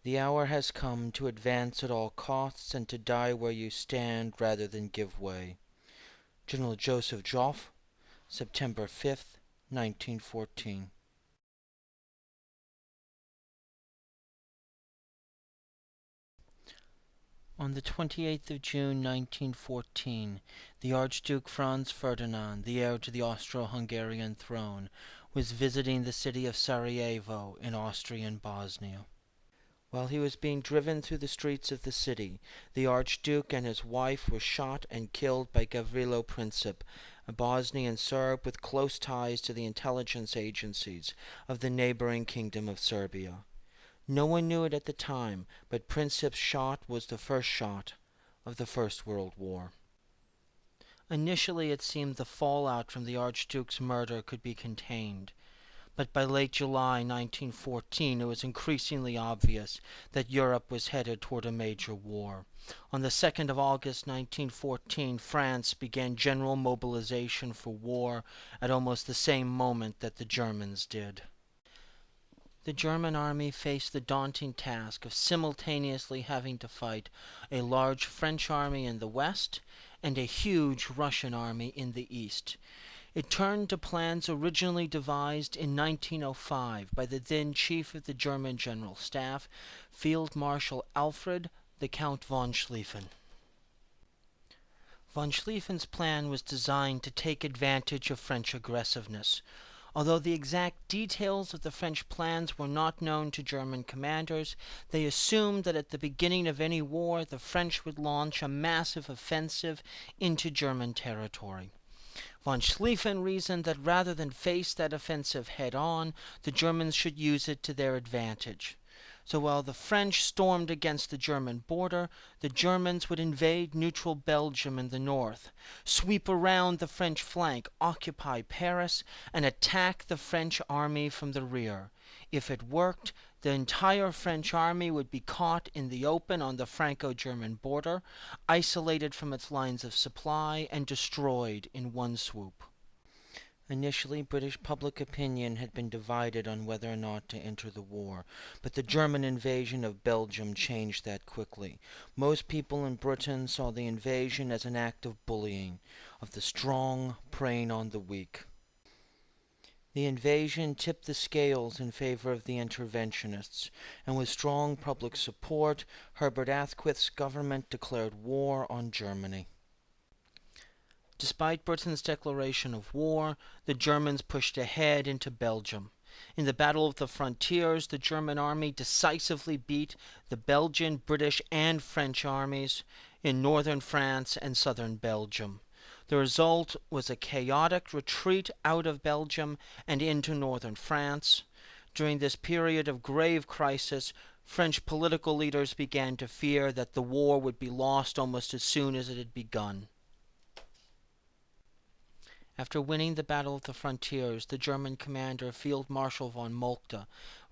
The hour has come to advance at all costs and to die where you stand rather than give way. General Joseph Joffre, September 5th, 1914. On the 28th of June, 1914, the Archduke Franz Ferdinand, the heir to the Austro-Hungarian throne, was visiting the city of Sarajevo in Austrian Bosnia. While he was being driven through the streets of the city, the Archduke and his wife were shot and killed by Gavrilo Princip, a Bosnian Serb with close ties to the intelligence agencies of the neighboring Kingdom of Serbia. No one knew it at the time, but Princip's shot was the first shot of the First World War. Initially it seemed the fallout from the Archduke's murder could be contained. But by late July 1914 it was increasingly obvious that Europe was headed toward a major war. On the 2nd of August 1914, France began general mobilization for war at almost the same moment that the Germans did. The German army faced the daunting task of simultaneously having to fight a large French army in the west and a huge Russian army in the east. It turned to plans originally devised in 1905 by the then Chief of the German General Staff, Field Marshal Alfred the Count von Schlieffen. Von Schlieffen's plan was designed to take advantage of French aggressiveness. Although the exact details of the French plans were not known to German commanders, they assumed that at the beginning of any war the French would launch a massive offensive into German territory. Von Schlieffen reasoned that rather than face that offensive head-on, the Germans should use it to their advantage. So while the French stormed against the German border, the Germans would invade neutral Belgium in the north, sweep around the French flank, occupy Paris, and attack the French army from the rear. If it worked, the entire French army would be caught in the open on the Franco-German border, isolated from its lines of supply, and destroyed in one swoop. Initially, British public opinion had been divided on whether or not to enter the war, but the German invasion of Belgium changed that quickly. Most people in Britain saw the invasion as an act of bullying, of the strong preying on the weak. The invasion tipped the scales in favor of the interventionists, and with strong public support, Herbert Asquith's government declared war on Germany. Despite Britain's declaration of war, the Germans pushed ahead into Belgium. In the Battle of the Frontiers, the German army decisively beat the Belgian, British, and French armies in northern France and southern Belgium. The result was a chaotic retreat out of Belgium and into northern France. During this period of grave crisis, French political leaders began to fear that the war would be lost almost as soon as it had begun. After winning the Battle of the Frontiers, the German commander, Field Marshal von Moltke,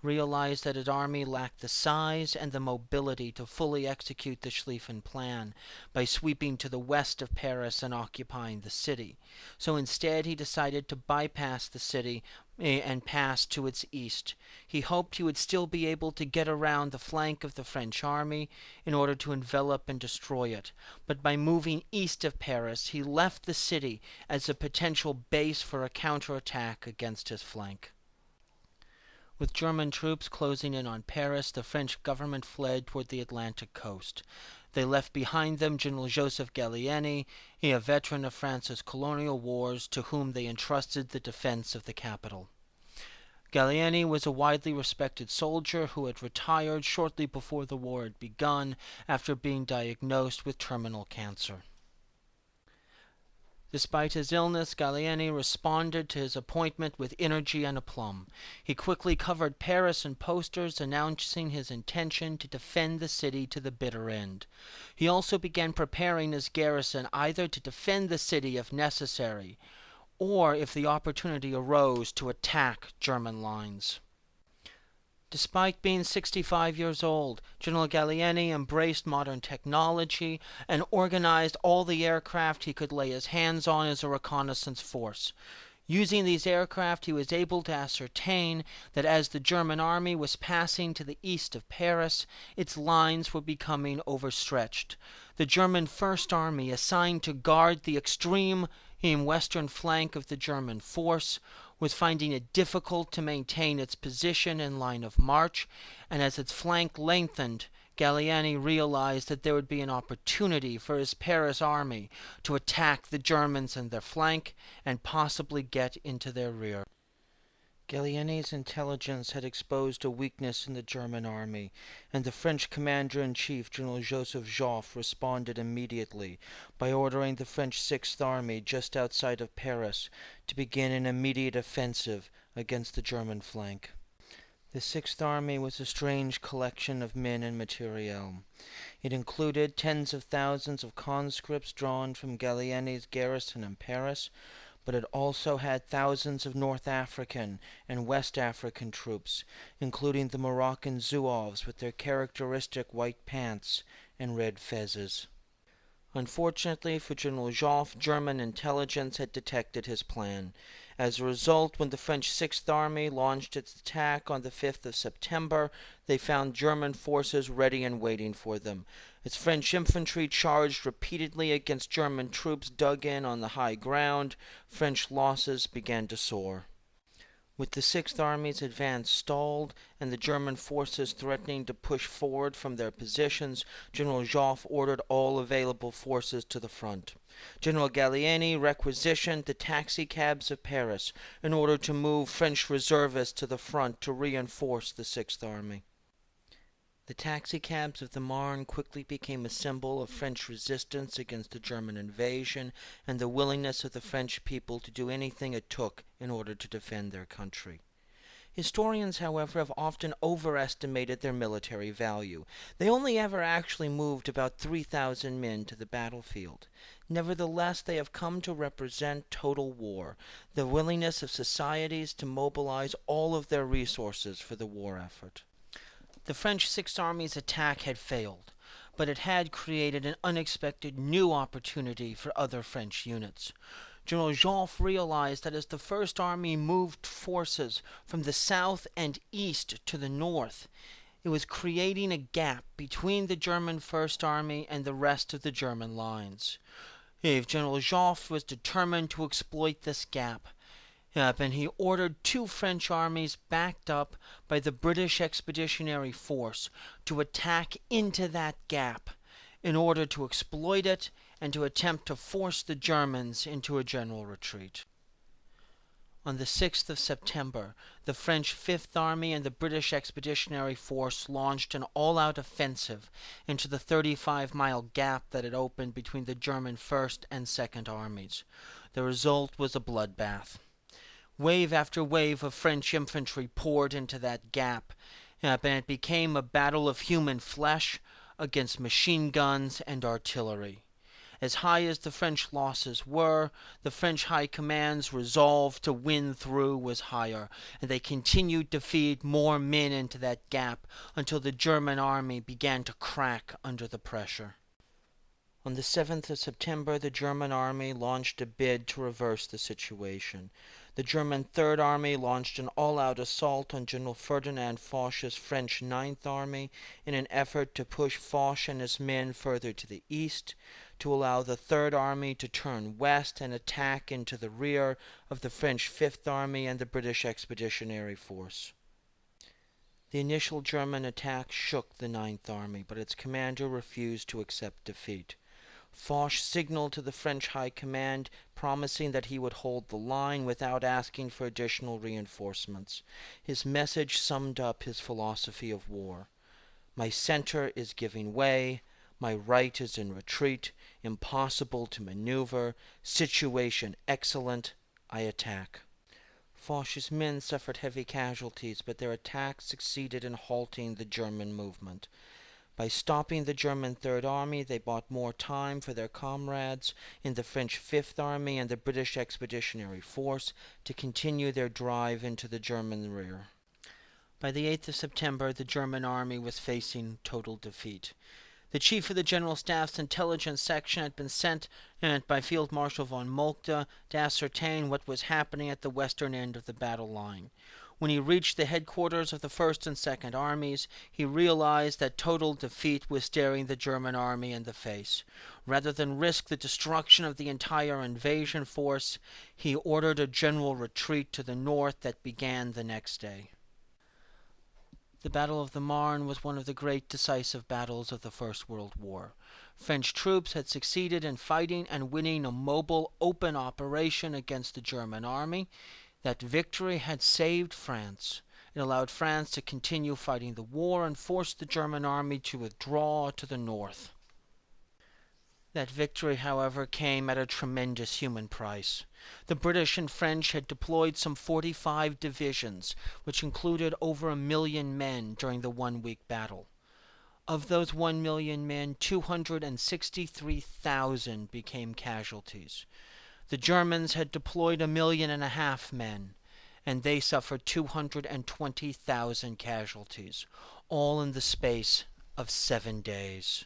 realized that his army lacked the size and the mobility to fully execute the Schlieffen plan by sweeping to the west of Paris and occupying the city. So instead he decided to bypass the city and pass to its east. He hoped he would still be able to get around the flank of the French army in order to envelop and destroy it. But by moving east of Paris, he left the city as a potential base for a counterattack against his flank. With German troops closing in on Paris, the French government fled toward the Atlantic coast. They left behind them General Joseph Gallieni, a veteran of France's colonial wars, to whom they entrusted the defense of the capital. Gallieni was a widely respected soldier who had retired shortly before the war had begun after being diagnosed with terminal cancer. Despite his illness, Gallieni responded to his appointment with energy and aplomb. He quickly covered Paris in posters announcing his intention to defend the city to the bitter end. He also began preparing his garrison either to defend the city if necessary, or, if the opportunity arose, to attack German lines. Despite being 65 years old, General Gallieni embraced modern technology and organized all the aircraft he could lay his hands on as a reconnaissance force. Using these aircraft, he was able to ascertain that as the German army was passing to the east of Paris, its lines were becoming overstretched. The German First Army, assigned to guard the extreme western flank of the German force, was finding it difficult to maintain its position and line of march, and as its flank lengthened, Gallieni realized that there would be an opportunity for his Paris army to attack the Germans in their flank and possibly get into their rear. Gallieni's intelligence had exposed a weakness in the German army, and the French commander-in-chief, General Joseph Joffre, responded immediately by ordering the French Sixth Army just outside of Paris to begin an immediate offensive against the German flank. The Sixth Army was a strange collection of men and materiel. It included tens of thousands of conscripts drawn from Gallieni's garrison in Paris, but it also had thousands of North African and West African troops, including the Moroccan Zouaves with their characteristic white pants and red fezes. Unfortunately for General Joffre, German intelligence had detected his plan. As a result, when the French Sixth Army launched its attack on the 5th of September, they found German forces ready and waiting for them. As French infantry charged repeatedly against German troops dug in on the high ground, French losses began to soar. With the Sixth Army's advance stalled and the German forces threatening to push forward from their positions, General Joffre ordered all available forces to the front. General Gallieni requisitioned the taxicabs of Paris in order to move French reservists to the front to reinforce the Sixth Army. The taxicabs of the Marne quickly became a symbol of French resistance against the German invasion and the willingness of the French people to do anything it took in order to defend their country. Historians, however, have often overestimated their military value. They only ever actually moved about 3,000 men to the battlefield. Nevertheless, they have come to represent total war, the willingness of societies to mobilize all of their resources for the war effort. The French Sixth Army's attack had failed, but it had created an unexpected new opportunity for other French units. General Joffre realized that as the First Army moved forces from the south and east to the north, it was creating a gap between the German First Army and the rest of the German lines. General Joffre was determined to exploit this gap. And he ordered two French armies backed up by the British Expeditionary Force to attack into that gap in order to exploit it and to attempt to force the Germans into a general retreat. On the 6th of September, the French Fifth Army and the British Expeditionary Force launched an all-out offensive into the 35-mile gap that had opened between the German First and Second Armies. The result was a bloodbath. Wave after wave of French infantry poured into that gap, and it became a battle of human flesh against machine guns and artillery. As high as the French losses were, the French High Command's resolve to win through was higher, and they continued to feed more men into that gap until the German army began to crack under the pressure. On the 7th of September, the German army launched a bid to reverse the situation. The German Third Army launched an all-out assault on General Ferdinand Foch's French Ninth Army in an effort to push Foch and his men further to the east, to allow the Third Army to turn west and attack into the rear of the French Fifth Army and the British Expeditionary Force. The initial German attack shook the Ninth Army, but its commander refused to accept defeat. Foch signaled to the French High Command, promising that he would hold the line without asking for additional reinforcements. His message summed up his philosophy of war. My center is giving way, my right is in retreat, impossible to maneuver, situation excellent, I attack. Foch's men suffered heavy casualties, but their attack succeeded in halting the German movement. By stopping the German Third Army, they bought more time for their comrades in the French Fifth Army and the British Expeditionary Force to continue their drive into the German rear. By the 8th of September, the German army was facing total defeat. The chief of the General Staff's intelligence section had been sent by Field Marshal von Moltke to ascertain what was happening at the western end of the battle line. When he reached the headquarters of the First and Second Armies, he realized that total defeat was staring the German army in the face. Rather than risk the destruction of the entire invasion force, he ordered a general retreat to the north that began the next day. The Battle of the Marne was one of the great decisive battles of the First World War. French troops had succeeded in fighting and winning a mobile, open operation against the German army. That victory had saved France. It allowed France to continue fighting the war and forced the German army to withdraw to the north. That victory, however, came at a tremendous human price. The British and French had deployed some 45 divisions, which included over 1 million men during the one-week battle. Of those 1 million men, 263,000 became casualties. The Germans had deployed 1.5 million men, and they suffered 220,000 casualties, all in the space of 7 days.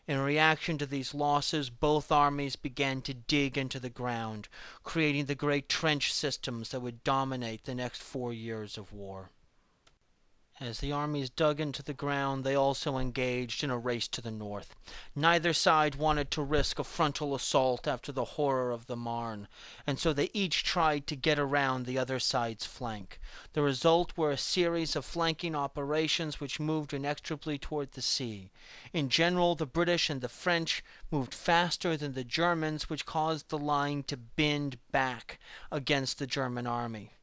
In reaction to these losses, both armies began to dig into the ground, creating the great trench systems that would dominate the next 4 years of war. As the armies dug into the ground, they also engaged in a race to the north. Neither side wanted to risk a frontal assault after the horror of the Marne, and so they each tried to get around the other side's flank. The result were a series of flanking operations which moved inexorably toward the sea. In general, the British and the French moved faster than the Germans, which caused the line to bend back against the German army.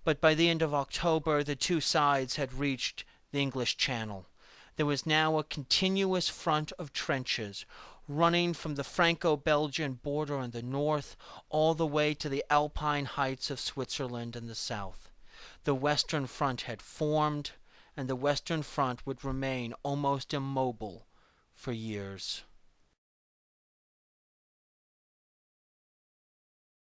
But by the end of October, the two sides had reached the English Channel. There was now a continuous front of trenches running from the Franco-Belgian border in the north all the way to the Alpine heights of Switzerland in the south. The Western Front had formed, and the Western Front would remain almost immobile for years.